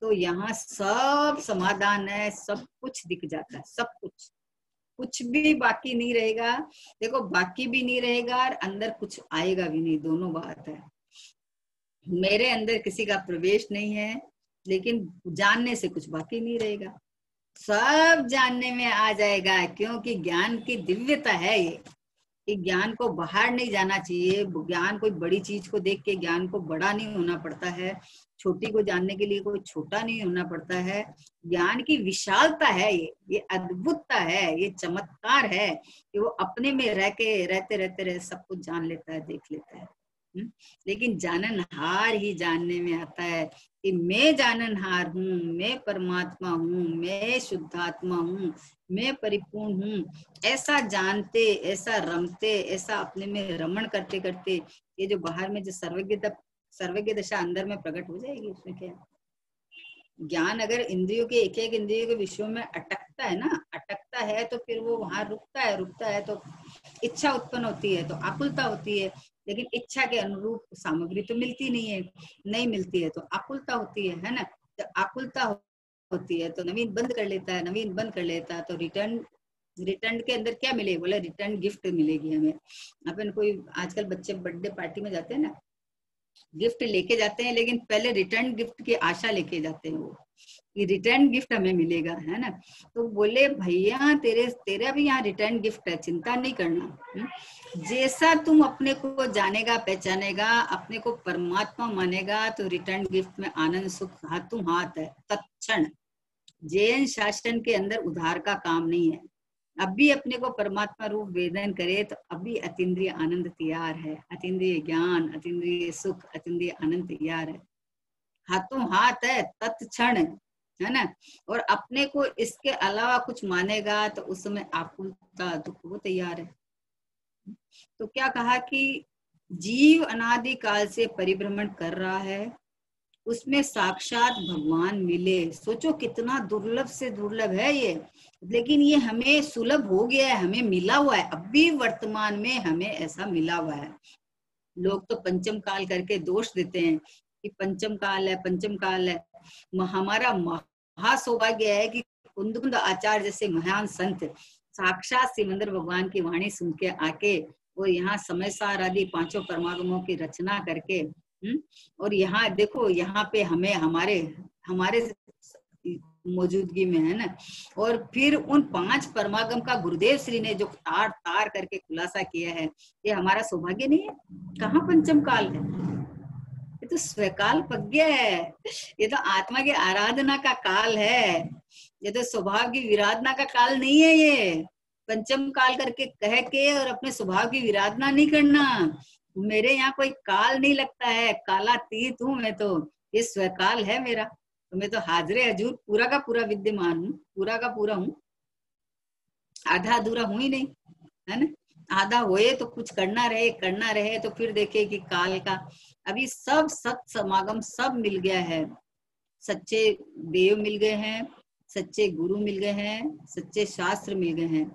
तो यहाँ सब समाधान है, सब कुछ दिख जाता है, सब कुछ, कुछ भी बाकी नहीं रहेगा। देखो बाकी भी नहीं रहेगा और अंदर कुछ आएगा भी नहीं, दोनों बात है। मेरे अंदर किसी का प्रवेश नहीं है, लेकिन जानने से कुछ बाकी नहीं रहेगा, सब जानने में आ जाएगा। क्योंकि ज्ञान की दिव्यता है ये, कि ज्ञान को बाहर नहीं जाना चाहिए। ज्ञान कोई बड़ी चीज को देख के ज्ञान को बड़ा नहीं होना पड़ता है, छोटी को जानने के लिए कोई छोटा नहीं होना पड़ता है। ज्ञान की विशालता है ये अद्भुतता है, ये चमत्कार है कि वो अपने में रह के रहते रहते रह सब कुछ जान लेता है, देख लेता है। लेकिन जाननहार ही जानने में आता है कि मैं जाननहार हूँ, मैं परमात्मा हूँ, मैं शुद्धात्मा हूँ, मैं परिपूर्ण हूँ। ऐसा जानते, ऐसा रमते, ऐसा अपने में रमण करते करते ये जो बाहर में जो सर्वज्ञ दशा अंदर में प्रकट हो जाएगी। उसमें क्या है? ज्ञान अगर इंद्रियों के एक एक इंद्रियों के विषयों में अटकता है ना, अटकता है तो फिर वो वहां रुकता है तो इच्छा उत्पन्न होती है, तो आकुलता होती है। लेकिन इच्छा के अनुरूप सामग्री तो मिलती नहीं है, नहीं मिलती है तो आकुलता होती है ना। तो आकुलता होती है तो नवीन बंद कर लेता है, नवीन बंद कर लेता है तो रिटर्न, रिटर्न के अंदर क्या मिलेगा? बोला रिटर्न गिफ्ट मिलेगी हमें। अपन कोई आजकल बच्चे बर्थडे पार्टी में जाते हैं ना, गिफ्ट लेके जाते हैं, लेकिन पहले रिटर्न गिफ्ट की आशा लेके जाते हैं वो, कि रिटर्न गिफ्ट हमें मिलेगा, है ना। तो बोले भैया तेरा भी यहाँ रिटर्न गिफ्ट है, चिंता नहीं करना। जैसा तुम अपने को जानेगा, पहचानेगा, अपने को परमात्मा मानेगा, तो रिटर्न गिफ्ट में आनंद सुख हाथों हाथ है तत्क्षण। जैन शासन के अंदर उधार का काम नहीं है। अब भी अपने को परमात्मा रूप वेदन करे तो अभी अतीन्द्रिय आनंद तैयार है, अतीन्द्रिय ज्ञान, अतीन्द्रिय सुख, अतीन्द्रिय आनंद तैयार है, हाथों हाथ है तत्क्षण, है ना। और अपने को इसके अलावा कुछ मानेगा तो उस समय आकुलता दुख वो तैयार है। तो क्या कहा कि जीव अनादि काल से परिभ्रमण कर रहा है, उसमें साक्षात भगवान मिले। सोचो कितना दुर्लभ से दुर्लभ है ये, लेकिन ये हमें सुलभ हो गया है, हमें मिला हुआ है, अभी वर्तमान में हमें ऐसा मिला हुआ है। लोग तो पंचम काल करके दोष देते हैं कि पंचम काल है, पंचम काल है। हमारा महा सौभाग्य है कि कुंद कुंद आचार्य जैसे महान संत साक्षात सिमंदर भगवान की वाणी सुन के आके वो यहाँ समय सार आदि पांचों परमागमों की रचना करके और यहाँ देखो, यहाँ पे हमें हमारे हमारे मौजूदगी में है ना। और फिर उन 5 परमागम का गुरुदेव श्री ने जो तार तार करके खुलासा किया है, ये हमारा सौभाग्य नहीं है? कहाँ पंचम काल है, ये तो स्वकाल प्रज्ञा है, ये तो आत्मा की आराधना का काल है, ये तो स्वभाव की विराधना का काल नहीं है। ये पंचम काल करके कह के और अपने स्वभाव की विराधना नहीं करना। मेरे यहाँ कोई काल नहीं लगता है, काला तीत हूँ मैं तो, ये स्वकाल है मेरा। तो मैं तो हाजरे हजूर पूरा का पूरा विद्यमान हूँ, पूरा का पूरा हूँ, आधा अधूरा हूँ ही नहीं, है ना। आधा होए तो कुछ करना रहे तो फिर देखे कि काल का अभी सब सत समागम सब मिल गया है। सच्चे देव मिल गए हैं, सच्चे गुरु मिल गए हैं, सच्चे शास्त्र मिल गए हैं।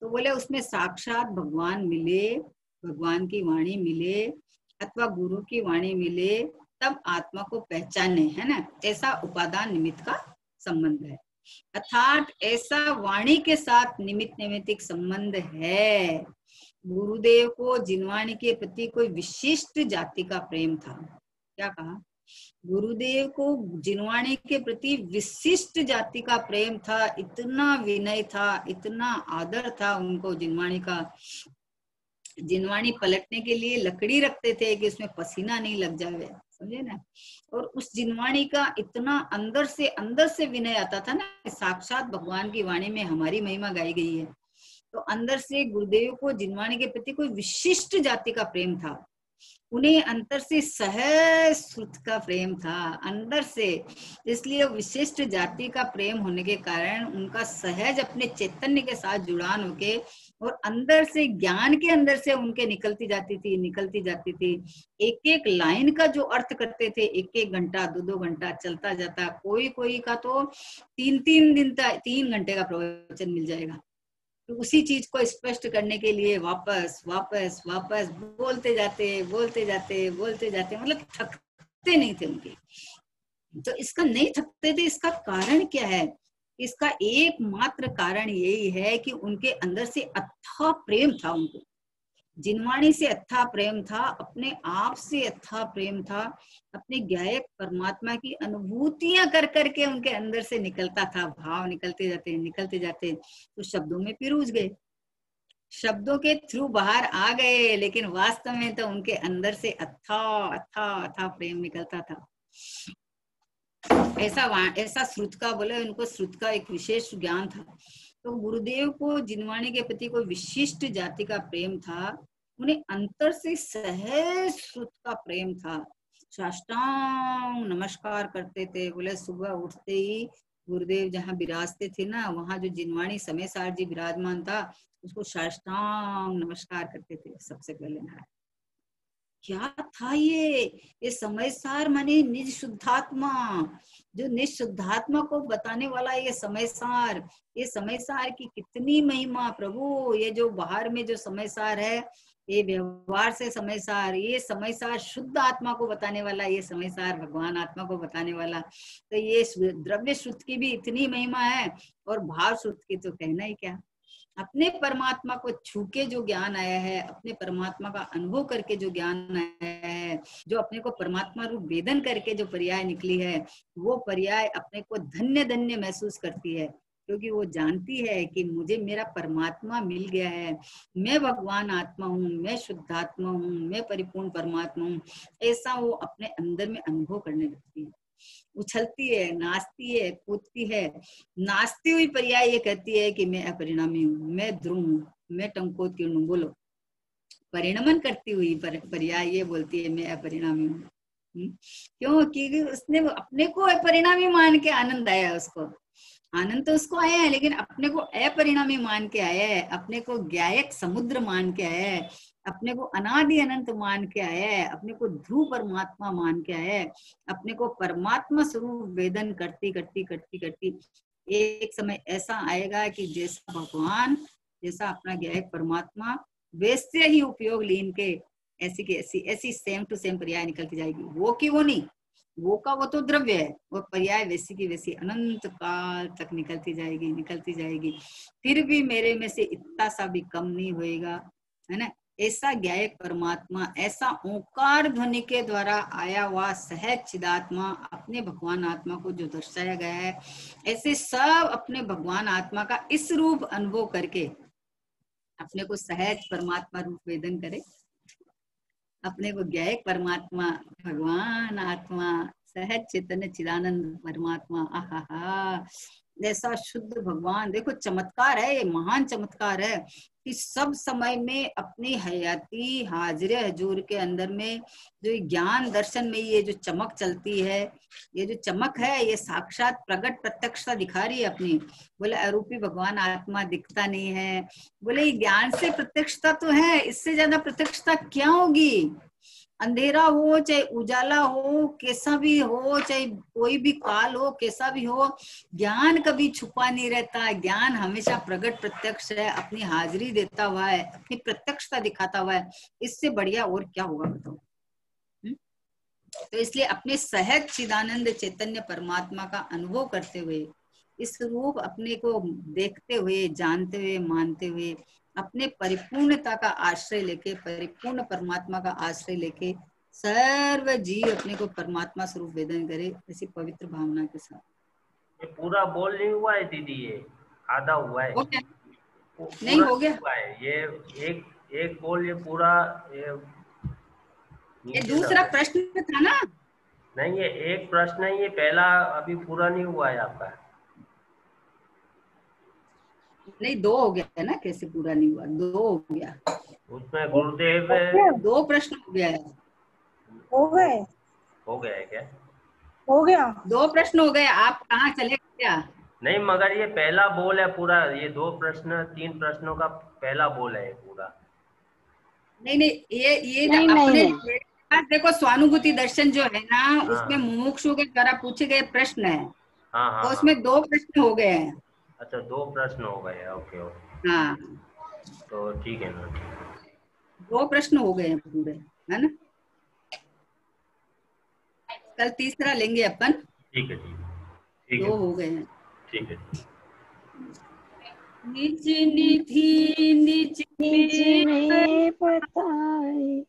तो बोले उसमें साक्षात भगवान मिले, भगवान की वाणी मिले अथवा गुरु की वाणी मिले, तब आत्मा को पहचाने, है ना। ऐसा उपादान निमित्त का संबंध है, अर्थात ऐसा वाणी के साथ निमित्त नैमित्तिक संबंध है। गुरुदेव को जिनवाणी के प्रति कोई विशिष्ट जाति का प्रेम था। क्या कहा? गुरुदेव को जिनवाणी के प्रति विशिष्ट जाति का प्रेम था, इतना विनय था, इतना आदर था उनको जिनवाणी का। जिनवाणी पलटने के लिए लकड़ी रखते थे कि उसमें पसीना नहीं लग जाए, समझे ना। और उस जिनवाणी का इतना अंदर से विनय आता था ना, साक्षात भगवान की वाणी में हमारी महिमा गाई गई है। तो अंदर से गुरुदेव को जिनवाणी के प्रति कोई विशिष्ट जाति का प्रेम था, उन्हें अंतर से सहज श्रुत का प्रेम था, अंदर से। इसलिए विशिष्ट जाति का प्रेम होने के कारण उनका सहज अपने चैतन्य के साथ जुड़ान होके और अंदर से ज्ञान के अंदर से उनके निकलती जाती थी। एक एक लाइन का जो अर्थ करते थे, एक एक घंटा 2-2 घंटा चलता जाता। कोई का तो 3-3 दिन तक 3 घंटे का प्रवचन मिल जाएगा। तो उसी चीज को स्पष्ट करने के लिए वापस बोलते जाते, मतलब थकते नहीं थे उनके। तो इसका नहीं थकते थे, इसका कारण क्या है? इसका एकमात्र कारण यही है कि उनके अंदर से अथाह प्रेम था। उनको जिनवाणी से अथाह प्रेम था, अपने आप से अथाह प्रेम था, अपने ज्ञायक परमात्मा की अनुभूतियां कर करके उनके अंदर से निकलता था। भाव निकलते जाते तो शब्दों में पिरूज गए, शब्दों के थ्रू बाहर आ गए, लेकिन वास्तव में तो उनके अंदर से अथाह प्रेम निकलता था। ऐसा श्रुत का बोले, उनको श्रुत का एक विशेष ज्ञान था। तो गुरुदेव को जिनवाणी के प्रति कोई विशिष्ट जाति का प्रेम था, उन्हें अंतर से सहज श्रुत का प्रेम था। साष्टांग नमस्कार करते थे, बोले सुबह उठते ही गुरुदेव जहाँ विराजते थे ना, वहां जो जिनवाणी समय सार जी विराजमान था, उसको साष्टांग नमस्कार करते थे सबसे पहले। ना क्या था ये समय सार माने निज शुद्धात्मा, जो निज शुद्धात्मा को बताने वाला ये समय सार की कितनी महिमा प्रभु। ये जो बाहर में जो समय सार है, ये व्यवहार से समय सार, ये समय सार शुद्ध आत्मा को बताने वाला, ये समय सार भगवान आत्मा को बताने वाला। तो ये द्रव्य शुद्ध की भी इतनी महिमा है, और भाव शुद्ध की तो कहना ही क्या। अपने परमात्मा को छू के जो ज्ञान आया है, अपने परमात्मा का अनुभव करके जो ज्ञान आया है, जो अपने को परमात्मा रूप वेदन करके जो पर्याय निकली है, वो पर्याय अपने को धन्य धन्य महसूस करती है, क्योंकि वो जानती है कि मुझे मेरा परमात्मा मिल गया है, मैं भगवान आत्मा हूँ, मैं शुद्धात्मा हूँ, मैं परिपूर्ण परमात्मा हूँ। ऐसा वो अपने अंदर में अनुभव करने लगती है। उछलती है, नाचती है, कूदती है। नाचती हुई पर्याय ये कहती है कि मैं अपरिणामी हूँ, मैं ध्रुव हूँ, मैं टंकोत्कीर्ण हूँ। बोलो, परिणमन करती हुई पर्याय ये बोलती है मैं अपरिणामी हूँ। क्यों? क्योंकि उसने अपने को अपरिणामी मान के आनंद आया उसको। आनंद तो उसको आया है, लेकिन अपने को अपरिणामी मान के आया है, अपने को ज्ञायक समुद्र मान के आया है, अपने को अनादि अनंत मान के आया है, अपने को ध्रुव परमात्मा मान के आया है, अपने को परमात्मा स्वरूप वेदन करती करती करती करती एक समय ऐसा आएगा कि जैसा भगवान, जैसा अपना ज्ञायक परमात्मा, वैसे ही उपयोग लीन के ऐसी की ऐसी ऐसी सेम टू सेम पर्याय निकलती जाएगी। वो की वो नहीं, वो का वो तो द्रव्य है, वो पर्याय वैसी की वैसी अनंत काल तक निकलती जाएगी, निकलती जाएगी। फिर भी मेरे में से इतना सा भी कम नहीं होएगा, है ना। ऐसा ज्ञायक परमात्मा, ऐसा ओंकार ध्वनि के द्वारा आया हुआ सहज चिदात्मा, अपने भगवान आत्मा को जो दर्शाया गया है, ऐसे सब अपने भगवान आत्मा का इस रूप अनुभव करके अपने को सहज परमात्मा रूप वेदन करे, अपने को ज्ञायक परमात्मा, भगवान आत्मा, सहज चैतन्य चिदानंद परमात्मा, आहा, जैसा शुद्ध भगवान। देखो चमत्कार है, ये महान चमत्कार है कि सब समय में अपनी हयाती हाजिर हजूर के अंदर में जो ज्ञान दर्शन में ये जो चमक चलती है, ये जो चमक है, ये साक्षात प्रकट प्रत्यक्षता दिखा रही है अपनी। बोले अरूपी भगवान आत्मा दिखता नहीं है, बोले ज्ञान से प्रत्यक्षता तो है, इससे ज्यादा प्रत्यक्षता क्या होगी। अंधेरा हो चाहे उजाला हो, कैसा भी हो, चाहे कोई भी काल हो, कैसा भी हो, ज्ञान कभी छुपा नहीं रहता। ज्ञान हमेशा प्रकट प्रत्यक्ष है, अपनी हाजिरी देता हुआ है, अपनी प्रत्यक्षता दिखाता हुआ है। इससे बढ़िया और क्या होगा बताओ। तो इसलिए अपने सहज चिदानंद चैतन्य परमात्मा का अनुभव करते हुए, इस रूप अपने को देखते हुए, जानते हुए, मानते हुए, अपने परिपूर्णता का आश्रय लेके, परिपूर्ण परमात्मा का आश्रय लेके सर्व जीव अपने को परमात्मा स्वरूप वेदन करे, ऐसी पवित्र भावना के साथ। ये पूरा बोल नहीं हुआ है दीदी, ये आधा हुआ है। हो गया? नहीं पूरा हो गया? हुआ है ये, एक बोल ये पूरा, ये ये नीचे दूसरा तक। प्रश्न था ना? नहीं, ये एक प्रश्न है, ये पहला अभी पूरा नहीं हुआ है आपका। नहीं, दो हो गया ना, कैसे पूरा नहीं हुआ? दो हो गया, उसमें गुरुदेव दो प्रश्न हो गया है। हो गए? हो गया है क्या? हो गया, दो प्रश्न हो गए, आप कहाँ चले क्या? नहीं, मगर ये पहला बोल है पूरा, ये 2 प्रश्न 3 प्रश्नों का पहला बोल है पूरा। नहीं नहीं, ये नहीं, जो नहीं, अपने नहीं। देखो स्वानुभूति दर्शन जो है ना, हाँ उसमें मुमुक्षु के द्वारा पूछे गए प्रश्न है, हाँ हाँ तो हाँ। उसमें दो प्रश्न हो गए हैं। अच्छा, 2 प्रश्न हो गए, ओके ओके, हाँ, तो ठीक है ना। दो प्रश्न हो गए हैं पूरे, है ना। कल तीसरा लेंगे अपन। ठीक है, ठीक है, ठीक दो है, हो गए हैं। ठीक है। निज निधि निज में बताए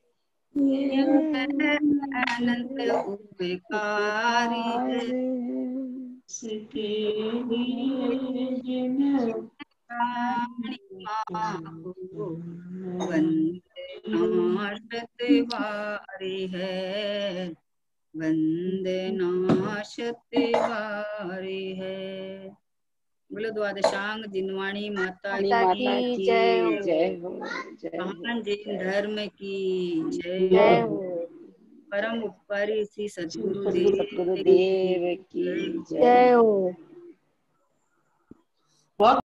अनंत उपकारी है, वंदनाशत वारी है, वंदनाशत वारी है। बोलो द्वादशांग जिनवाणी माता की जय हो, जय हो, जय हो, महान जैन धर्म की जय जय। हो। परम उपकारी श्री सद्गुरु सतगुरुदेव की देव जय हो।